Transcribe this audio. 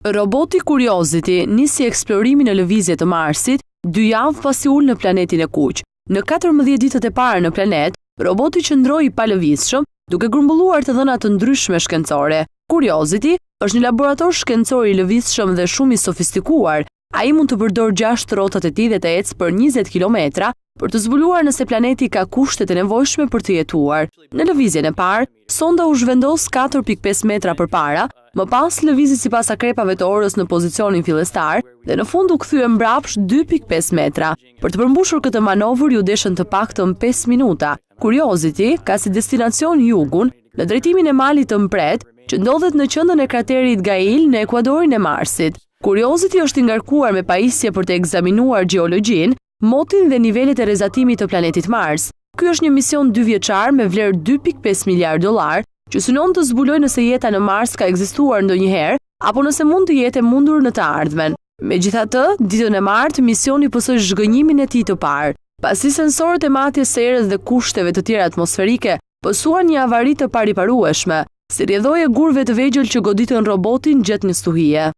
Roboti Curiosity nisi eksplorimin e lëvizje të Marsit 2 javë pasi ul në planetin e Kuq. Në 14 ditët e parë në planet, roboti qëndroi pa lëvizshëm, duke grumbulluar të dhëna të ndryshme shkencore. Curiosity është një laborator shkencor i lëvizshëm dhe shumë i sofistikuar. Ai mund të përdorë 6 rrotat e tij dhe të ecë për 20 kilometra për të zbuluar nëse planeti ka kushtet e nevojshme për të jetuar. Në lëvizjen e parë, sonda u zhvendos 4.5 metra përpara, më pas lëvizi sipas akrepave të orës në pozicionin fillestar dhe në fund u kthye mbrapsht 2.5 metra. Për të përmbushur këtë manovër ju deshën të paktën 5 minuta. Curiosity ka si destinacion jugun në drejtimin e malit të mpret, që ndodhet në qendrën e kraterit Gail në ekuadorin e Marsit. Curiosity është i ngarkuar me pajisje për të ekzaminuar gjeologjin, motin dhe nivelet e rrezatimit të planetit Mars. Ky është një mision 2 vjeçar me vlerë 2.5 miliard dollar, që synon të zbulojë nëse jeta në Mars ka ekzistuar ndonjëherë apo nëse mund të jetë e mundur në të ardhmen. Megjithatë, ditën e martë misioni pësoi zhgënjimin e tij të parë, pasi sensorët e matjes së erës dhe kushteve të tjera atmosferike pësuan një avari të pariparueshme, si rrjedhoje gurve të vegjël që goditën robotin gjatë një stuhie.